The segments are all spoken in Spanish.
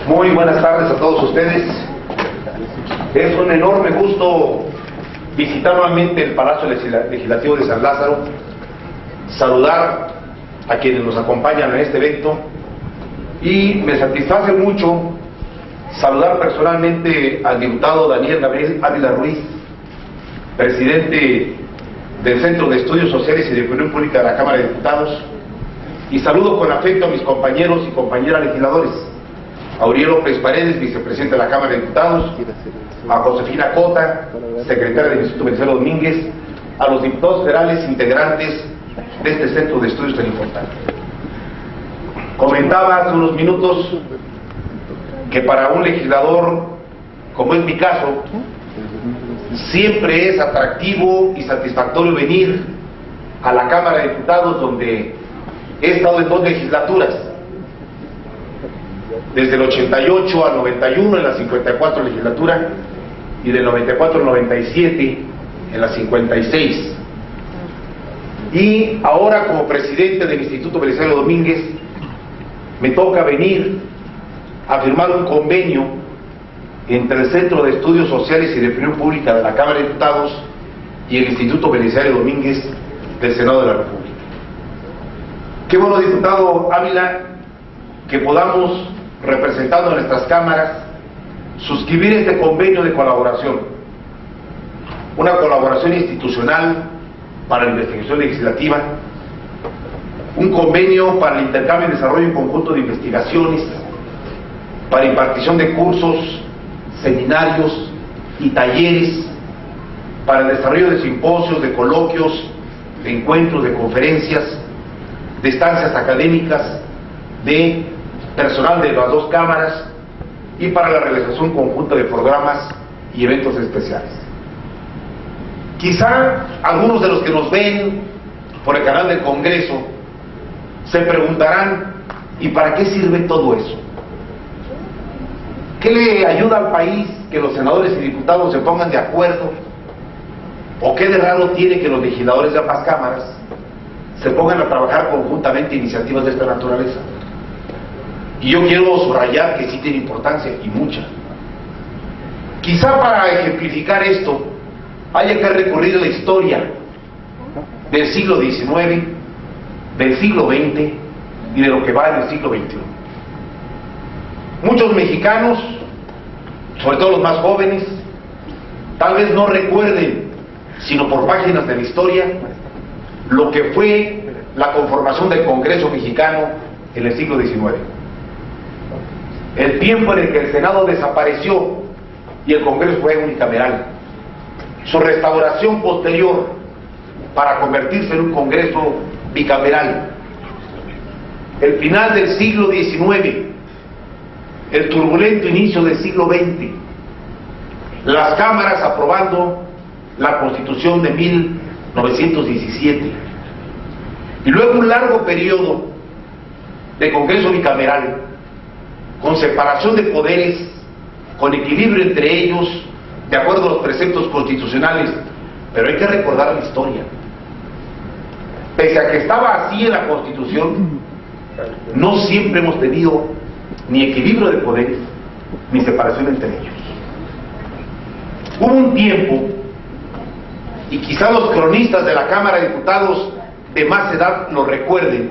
Muy buenas tardes a todos ustedes. Es un enorme gusto visitar nuevamente el Palacio Legislativo de San Lázaro, saludar a quienes nos acompañan en este evento y me satisface mucho saludar personalmente al diputado Daniel Gabriel Ávila Ruiz, presidente del Centro de Estudios Sociales y de Opinión Pública de la Cámara de Diputados, y saludo con afecto a mis compañeros y compañeras legisladores, a Uriel López Paredes, vicepresidente de la Cámara de Diputados, a Josefina Cota, secretaria del Instituto Belisario Domínguez, a los diputados federales integrantes de este centro de estudios tan importante. Comentaba hace unos minutos que para un legislador, como es mi caso, siempre es atractivo y satisfactorio venir a la Cámara de Diputados, donde he estado en 2 legislaturas, desde el 88 al 91 en la 54 legislatura y del 94 al 97 en la 56. Y ahora, como presidente del Instituto Belisario Domínguez, me toca venir a firmar un convenio entre el Centro de Estudios Sociales y de Opinión Pública de la Cámara de Diputados y el Instituto Belisario Domínguez del Senado de la República. Qué bueno, diputado Ávila, que podamos, representando a nuestras cámaras, suscribir este convenio de colaboración, una colaboración institucional para la investigación legislativa, un convenio para el intercambio y desarrollo en conjunto de investigaciones, para impartición de cursos, seminarios y talleres, para el desarrollo de simposios, de coloquios, de encuentros, de conferencias, de estancias académicas, de personal de las 2 cámaras y para la realización conjunta de programas y eventos especiales. Quizá algunos de los que nos ven por el canal del Congreso se preguntarán: ¿y para qué sirve todo eso? ¿Qué le ayuda al país que los senadores y diputados se pongan de acuerdo? ¿O qué de raro tiene que los legisladores de ambas cámaras se pongan a trabajar conjuntamente iniciativas de esta naturaleza? Y yo quiero subrayar que sí tiene importancia, y mucha. Quizá para ejemplificar esto haya que recurrir a la historia del siglo XIX, del siglo XX y de lo que va en el siglo XXI. Muchos mexicanos, sobre todo los más jóvenes, tal vez no recuerden, sino por páginas de la historia, lo que fue la conformación del Congreso mexicano en el siglo XIX. El tiempo en el que el Senado desapareció y el Congreso fue unicameral. Su restauración posterior para convertirse en un Congreso bicameral. El final del siglo XIX. El turbulento inicio del siglo XX. Las cámaras aprobando la Constitución de 1917. Y luego un largo periodo de Congreso bicameral, con separación de poderes, con equilibrio entre ellos, de acuerdo a los preceptos constitucionales. Pero hay que recordar la historia. Pese a que estaba así en la Constitución, no siempre hemos tenido ni equilibrio de poderes, ni separación entre ellos. Hubo un tiempo, y quizá los cronistas de la Cámara de Diputados de más edad lo recuerden,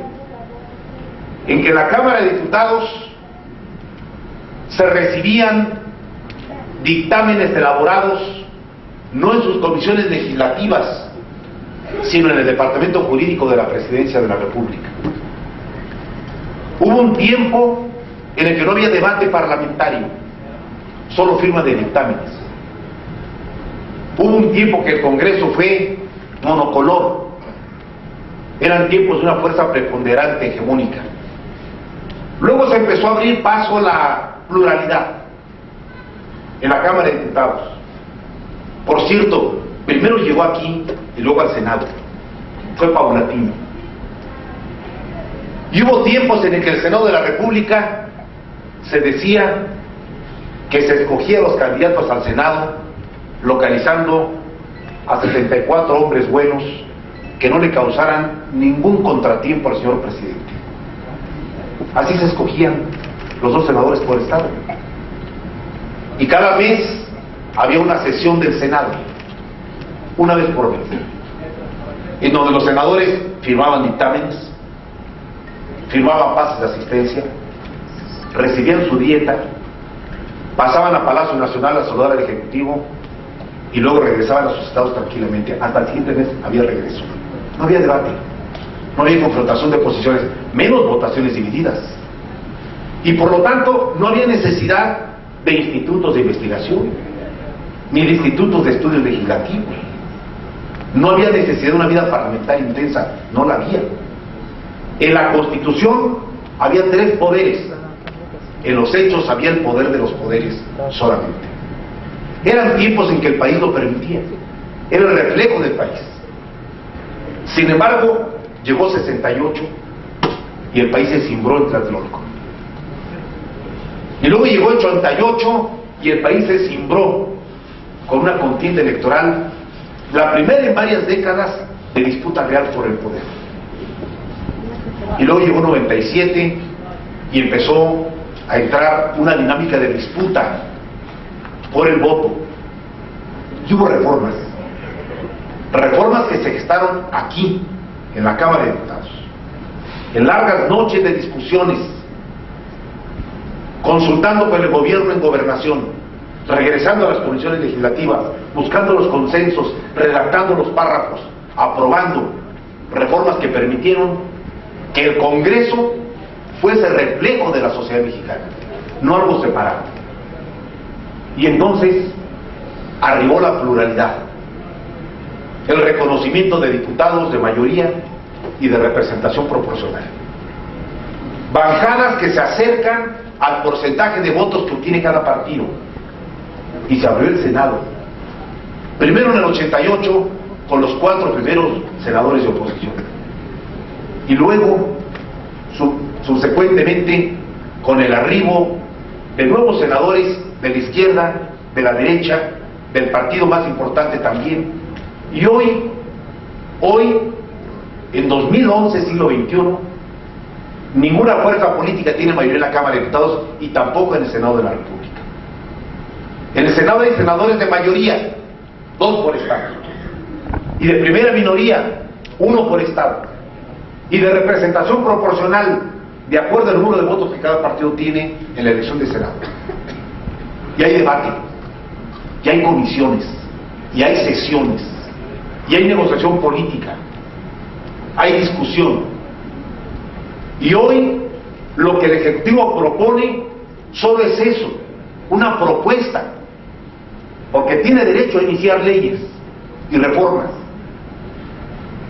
en que en la Cámara de Diputados se recibían dictámenes elaborados no en sus comisiones legislativas, sino en el Departamento Jurídico de la Presidencia de la República. Hubo un tiempo en el que no había debate parlamentario, solo firma de dictámenes. Hubo un tiempo que el Congreso fue monocolor. Eran tiempos de una fuerza preponderante, hegemónica. Luego se empezó a abrir paso a la pluralidad en la Cámara de Diputados. Por cierto, primero llegó aquí y luego al Senado. Fue paulatino. Y hubo tiempos en el que el Senado de la República se decía que se escogía a los candidatos al Senado localizando a 74 hombres buenos que no le causaran ningún contratiempo al señor presidente. Así se escogían los 2 senadores por estado. Y cada mes había una sesión del Senado, una vez por mes, en donde los senadores firmaban dictámenes, firmaban pases de asistencia, recibían su dieta, pasaban a Palacio Nacional a saludar al Ejecutivo y luego regresaban a sus estados tranquilamente. Hasta el siguiente mes había regreso. No había debate, no había confrontación de posiciones, menos votaciones divididas. Y por lo tanto no había necesidad de institutos de investigación, ni de institutos de estudios legislativos. No había necesidad de una vida parlamentaria intensa, no la había. En la Constitución había 3 poderes, en los hechos había el poder de los poderes solamente. Eran tiempos en que el país lo permitía, era el reflejo del país. Sin embargo, llegó 68 y el país se cimbró en Tlatelolco. Y luego llegó el 88 y el país se cimbró con una contienda electoral, la primera en varias décadas de disputa real por el poder. Y luego llegó 97 y empezó a entrar una dinámica de disputa por el voto. Y hubo reformas que se gestaron aquí, en la Cámara de Diputados, en largas noches de discusiones, consultando con el gobierno en gobernación, regresando a las comisiones legislativas, buscando los consensos, redactando los párrafos, aprobando reformas que permitieron que el Congreso fuese reflejo de la sociedad mexicana, no algo separado. Y entonces arribó la pluralidad, el reconocimiento de diputados de mayoría y de representación proporcional, bancadas que se acercan al porcentaje de votos que obtiene cada partido. Y se abrió el Senado, primero en el 88 con los 4 primeros senadores de oposición, y luego subsecuentemente con el arribo de nuevos senadores de la izquierda, de la derecha, del partido más importante también. Y hoy en 2011, siglo XXI, ninguna fuerza política tiene mayoría en la Cámara de Diputados y tampoco en el Senado de la República. En el Senado hay senadores de mayoría, 2 por estado, y de primera minoría, 1 por estado, y de representación proporcional de acuerdo al número de votos que cada partido tiene en la elección de Senado. Y hay debate, y hay comisiones, y hay sesiones, y hay negociación política, hay discusión. Y hoy lo que el Ejecutivo propone solo es eso, una propuesta, porque tiene derecho a iniciar leyes y reformas.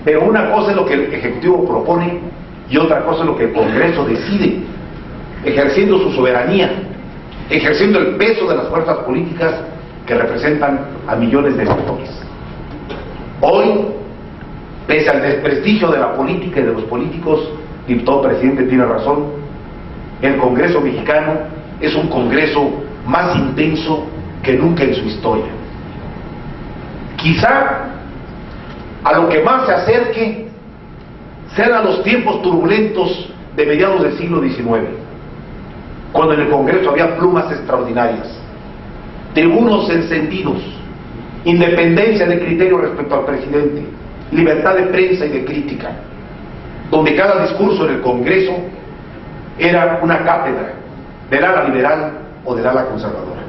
Pero una cosa es lo que el Ejecutivo propone y otra cosa es lo que el Congreso decide, ejerciendo su soberanía, ejerciendo el peso de las fuerzas políticas que representan a millones de electores. Hoy, pese al desprestigio de la política y de los políticos, diputado presidente tiene razón, el Congreso mexicano es un Congreso más intenso que nunca en su historia. Quizá a lo que más se acerque sean a los tiempos turbulentos de mediados del siglo XIX, cuando en el Congreso había plumas extraordinarias, tribunos encendidos, independencia de criterio respecto al presidente, libertad de prensa y de crítica, donde cada discurso en el Congreso era una cátedra del ala liberal o del ala conservadora,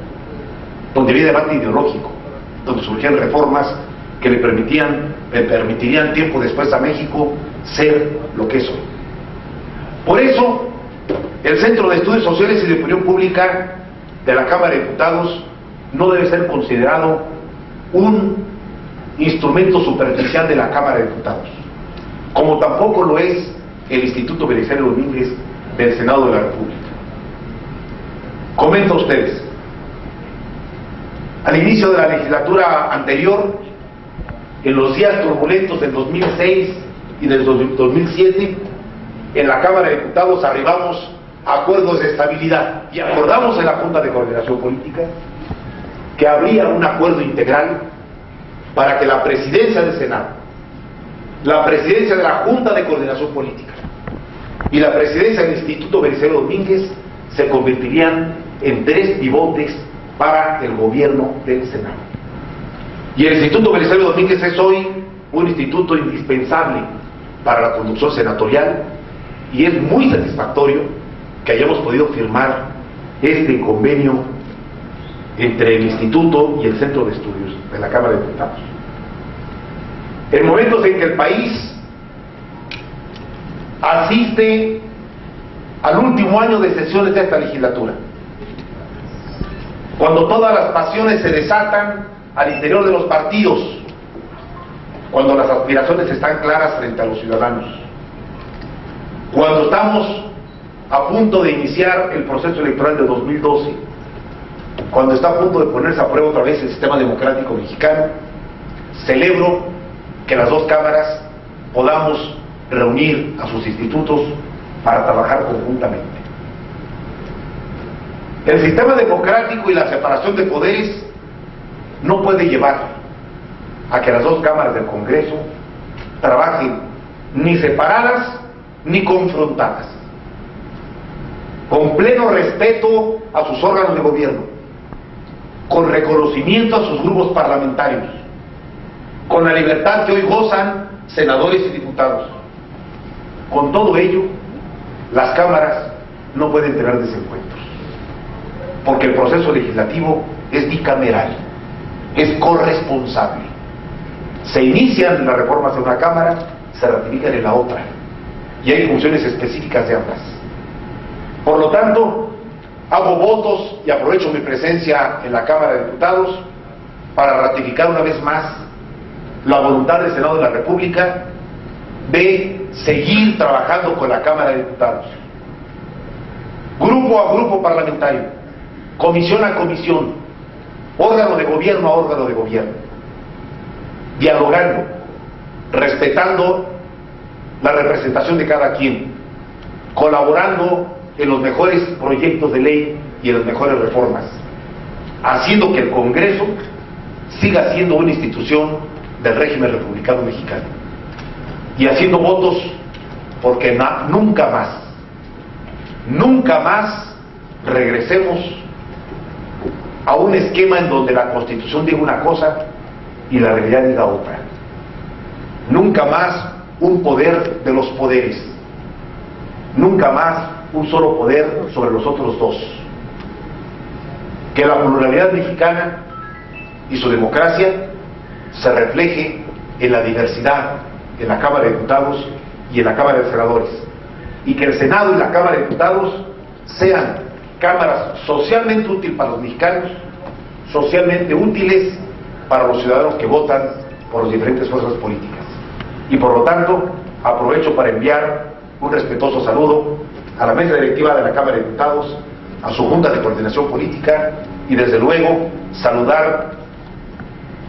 donde había debate ideológico, donde surgían reformas que le permitirían tiempo después a México ser lo que es hoy. Por eso, el Centro de Estudios Sociales y de Opinión Pública de la Cámara de Diputados no debe ser considerado un instrumento superficial de la Cámara de Diputados, como tampoco lo es el Instituto Belisario Domínguez del Senado de la República. Comento a ustedes, al inicio de la legislatura anterior, en los días turbulentos del 2006 y del 2007, en la Cámara de Diputados arribamos a acuerdos de estabilidad y acordamos en la Junta de Coordinación Política que habría un acuerdo integral para que la presidencia del Senado, la presidencia de la Junta de Coordinación Política y la presidencia del Instituto Belisario Domínguez se convertirían en 3 pivotes para el gobierno del Senado. Y el Instituto Belisario Domínguez es hoy un instituto indispensable para la conducción senatorial, y es muy satisfactorio que hayamos podido firmar este convenio entre el Instituto y el Centro de Estudios de la Cámara de Diputados. En momentos en que el país asiste al último año de sesiones de esta legislatura, cuando todas las pasiones se desatan al interior de los partidos, cuando las aspiraciones están claras frente a los ciudadanos, cuando estamos a punto de iniciar el proceso electoral de 2012, cuando está a punto de ponerse a prueba otra vez el sistema democrático mexicano, celebro que las 2 cámaras podamos reunir a sus institutos para trabajar conjuntamente. El sistema democrático y la separación de poderes no puede llevar a que las 2 cámaras del Congreso trabajen ni separadas ni confrontadas, con pleno respeto a sus órganos de gobierno, con reconocimiento a sus grupos parlamentarios, con la libertad que hoy gozan senadores y diputados. Con todo ello, las cámaras no pueden tener desencuentros, porque el proceso legislativo es bicameral, es corresponsable. Se inician las reformas en una cámara, se ratifican en la otra, y hay funciones específicas de ambas. Por lo tanto, hago votos y aprovecho mi presencia en la Cámara de Diputados para ratificar una vez más la voluntad del Senado de la República de seguir trabajando con la Cámara de Diputados, grupo a grupo parlamentario, comisión a comisión, órgano de gobierno a órgano de gobierno, dialogando, respetando la representación de cada quien, colaborando en los mejores proyectos de ley y en las mejores reformas, haciendo que el Congreso siga siendo una institución del régimen republicano mexicano, y haciendo votos porque nunca más regresemos a un esquema en donde la Constitución diga una cosa y la realidad diga otra. Nunca más un poder de los poderes, nunca más un solo poder sobre los otros 2. Que la pluralidad mexicana y su democracia se refleje en la diversidad en la Cámara de Diputados y en la Cámara de Senadores, y que el Senado y la Cámara de Diputados sean cámaras socialmente útiles para los mexicanos, socialmente útiles para los ciudadanos que votan por las diferentes fuerzas políticas. Y por lo tanto, aprovecho para enviar un respetuoso saludo a la mesa directiva de la Cámara de Diputados, a su Junta de Coordinación Política, y desde luego saludar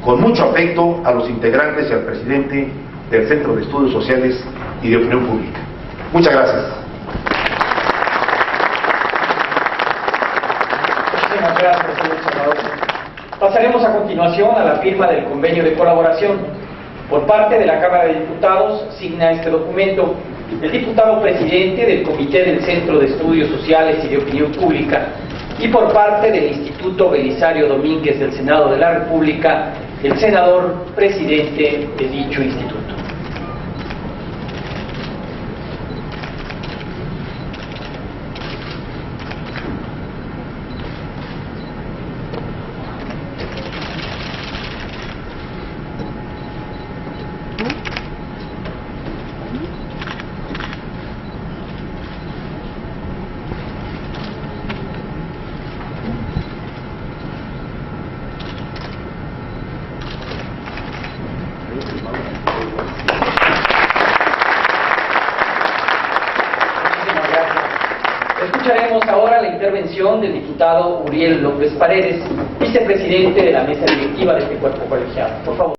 con mucho afecto a los integrantes y al presidente del Centro de Estudios Sociales y de Opinión Pública. Muchas gracias. Muchísimas gracias, señor senador. Pasaremos a continuación a la firma del convenio de colaboración. Por parte de la Cámara de Diputados signa este documento el diputado presidente del Comité del Centro de Estudios Sociales y de Opinión Pública, y por parte del Instituto Belisario Domínguez del Senado de la República, el senador presidente de dicho instituto. Escucharemos ahora la intervención del diputado Uriel López Paredes, vicepresidente de la mesa directiva de este cuerpo colegiado. Por favor.